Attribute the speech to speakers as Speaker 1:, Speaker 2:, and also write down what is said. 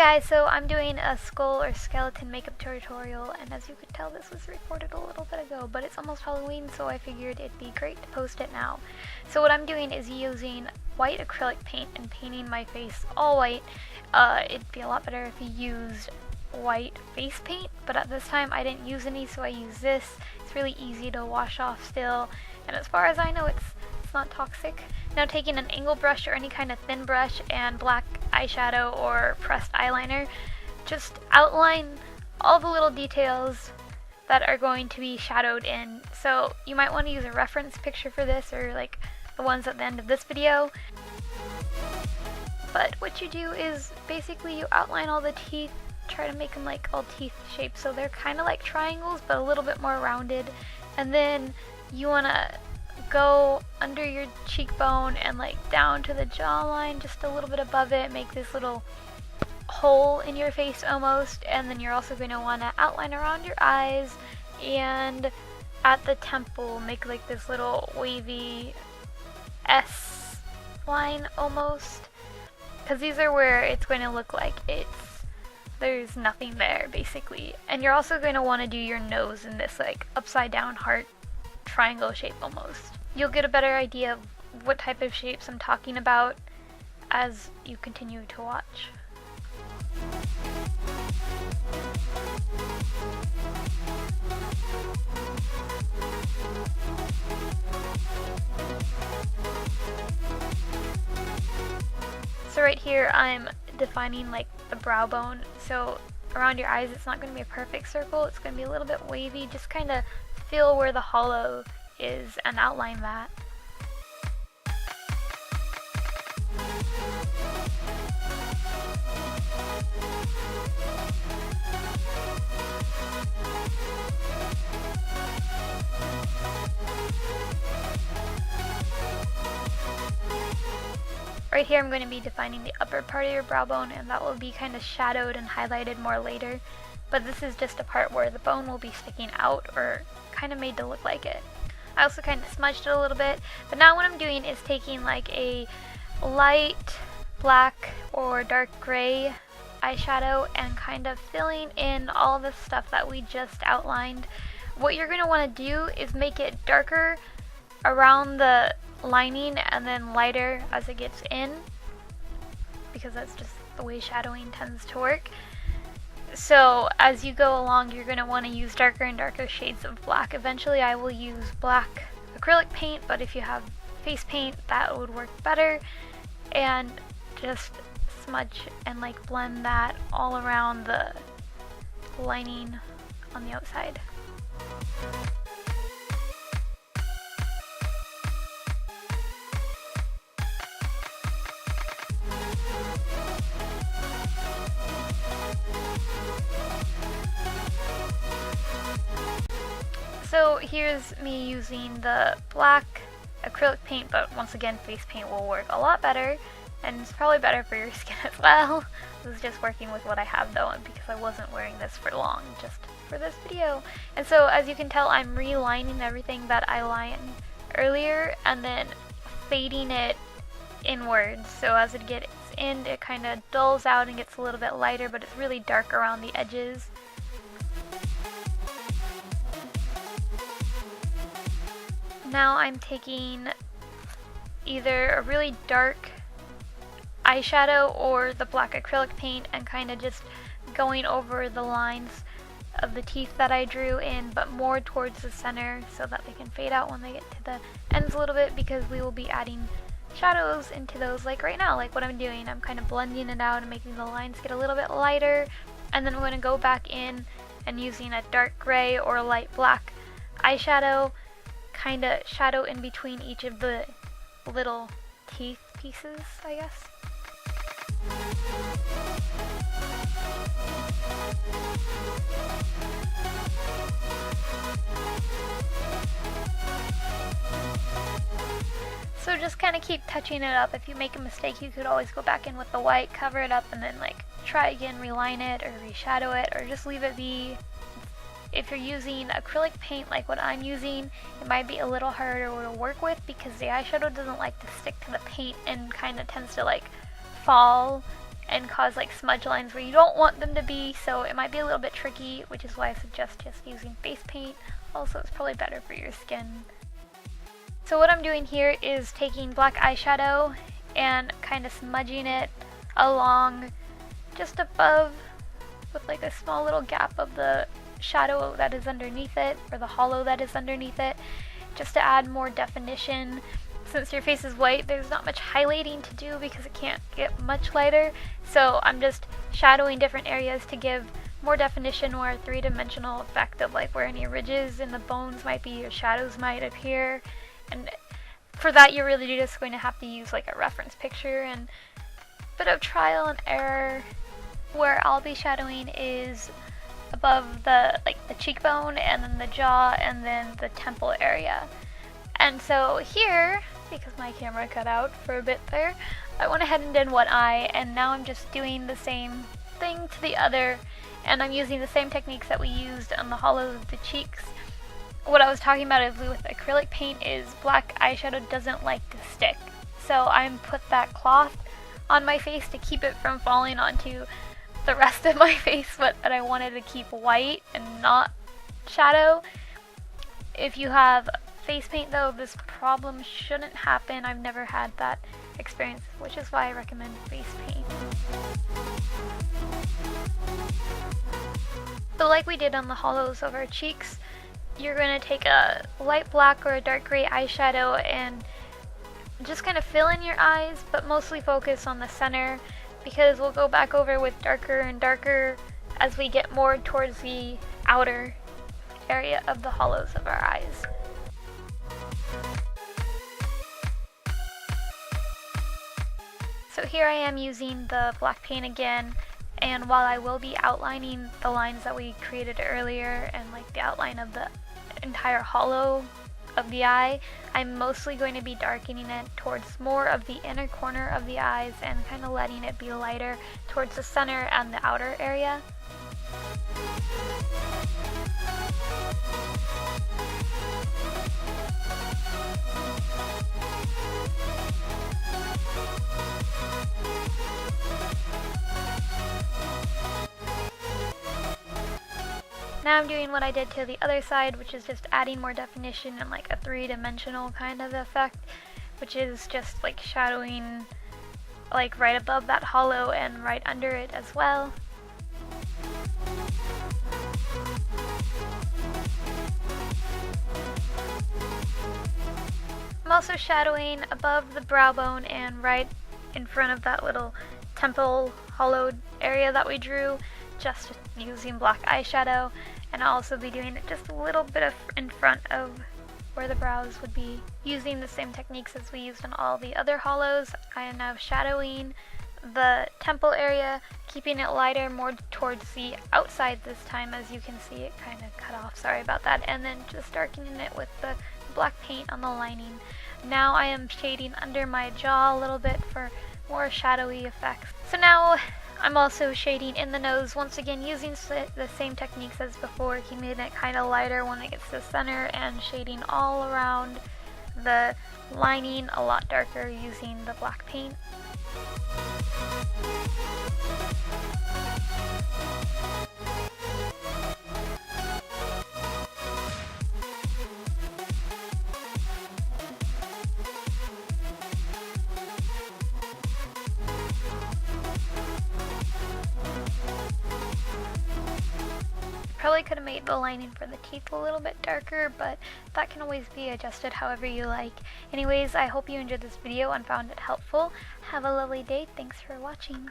Speaker 1: guys, so I'm doing a skull or skeleton makeup tutorial, and as you could tell this was recorded a little bit ago, but it's almost Halloween, so I figured it'd be great to post it now. So what I'm doing is using white acrylic paint and painting my face all white. It'd be a lot better if you used white face paint, but at this time I didn't use any, so I use this. It's really easy to wash off still, and as far as I know it's not toxic. Now taking an angle brush or any kind of thin brush and black eyeshadow or pressed eyeliner, just outline all the little details that are going to be shadowed in. So you might want to use a reference picture for this, or like the ones at the end of this video. But what you do is basically you outline all the teeth, try to make them like all teeth shapes, so they're kind of like triangles but a little bit more rounded. And then you want to go under your cheekbone and like down to the jawline, just a little bit above it, make this little hole in your face almost. And then you're also going to want to outline around your eyes and at the temple, make like this little wavy S line almost, because these are where it's going to look like there's nothing there basically. And you're also going to want to do your nose in this like upside down heart triangle shape almost. You'll get a better idea of what type of shapes I'm talking about as you continue to watch. So right here I'm defining like the brow bone, so around your eyes it's not going to be a perfect circle, it's going to be a little bit wavy. Just kind of feel where the hollow is and outline that. Right here I'm going to be defining the upper part of your brow bone, and that will be kind of shadowed and highlighted more later. But this is just a part where the bone will be sticking out or kind of made to look like it. I also kind of smudged it a little bit, but now what I'm doing is taking like a light black or dark gray eyeshadow and kind of filling in all the stuff that we just outlined. What you're going to want to do is make it darker around the lining and then lighter as it gets in, because that's just the way shadowing tends to work. So as you go along, you're going to want to use darker and darker shades of black. Eventually I will use black acrylic paint, but if you have face paint that would work better. And just smudge and like blend that all around the lining on the outside. So here's me using the black acrylic paint, but once again face paint will work a lot better, and it's probably better for your skin as well. This is just working with what I have though, because I wasn't wearing this for long, just for this video. And so as you can tell, I'm relining everything that I lined earlier and then fading it inwards. So as it gets in, it kind of dulls out and gets a little bit lighter, but it's really dark around the edges. Now I'm taking either a really dark eyeshadow or the black acrylic paint and kind of just going over the lines of the teeth that I drew in, but more towards the center so that they can fade out when they get to the ends a little bit, because we will be adding shadows into those like right now, like what I'm doing. I'm kind of blending it out and making the lines get a little bit lighter, and then I'm going to go back in and using a dark gray or light black eyeshadow, kind of shadow in between each of the little teeth pieces, I guess. So just kind of keep touching it up. If you make a mistake, you could always go back in with the white, cover it up, and then like try again, reline it or reshadow it, or just leave it be. If you're using acrylic paint like what I'm using, it might be a little harder to work with because the eyeshadow doesn't like to stick to the paint and kind of tends to like fall and cause like smudge lines where you don't want them to be, so it might be a little bit tricky, which is why I suggest just using face paint. Also, it's probably better for your skin. So what I'm doing here is taking black eyeshadow and kind of smudging it along just above with like a small little gap of the shadow that is underneath it, or the hollow that is underneath it, just to add more definition. Since your face is white, there's not much highlighting to do because it can't get much lighter, so I'm just shadowing different areas to give more definition, or a three-dimensional effect of like where any ridges in the bones might be or shadows might appear. And for that, you're really just going to have to use like a reference picture and a bit of trial and error. Where I'll be shadowing is above the cheekbone, and then the jaw, and then the temple area. And so here, because my camera cut out for a bit there, I went ahead and did one eye, and now I'm just doing the same thing to the other, and I'm using the same techniques that we used on the hollows of the cheeks. What I was talking about with acrylic paint is black eyeshadow doesn't like to stick, so I'm put that cloth on my face to keep it from falling onto the rest of my face, but that I wanted to keep white and not shadow. If you have face paint though, this problem shouldn't happen. I've never had that experience, which is why I recommend face paint. So like we did on the hollows of our cheeks, you're going to take a light black or a dark gray eyeshadow and just kind of fill in your eyes, but mostly focus on the center, because we'll go back over with darker and darker as we get more towards the outer area of the hollows of our eyes. So here I am using the black paint again, and while I will be outlining the lines that we created earlier and like the outline of the entire hollow of the eye, I'm mostly going to be darkening it towards more of the inner corner of the eyes and kind of letting it be lighter towards the center and the outer area. Now I'm doing what I did to the other side, which is just adding more definition and like a three-dimensional kind of effect, which is just like shadowing like right above that hollow and right under it as well. I'm also shadowing above the brow bone and right in front of that little temple hollowed area that we drew, just using black eyeshadow, and I'll also be doing it just a little bit in front of where the brows would be, using the same techniques as we used on all the other hollows. I am now shadowing the temple area, keeping it lighter, more towards the outside this time. As you can see, it kind of cut off, sorry about that, and then just darkening it with the black paint on the lining. Now I am shading under my jaw a little bit for more shadowy effects. So now I'm also shading in the nose, once again using the same techniques as before, keeping it kind of lighter when it gets to the center, and shading all around the lining a lot darker using the black paint. Probably could have made the lining for the teeth a little bit darker, but that can always be adjusted however you like. Anyways, I hope you enjoyed this video and found it helpful. Have a lovely day. Thanks for watching.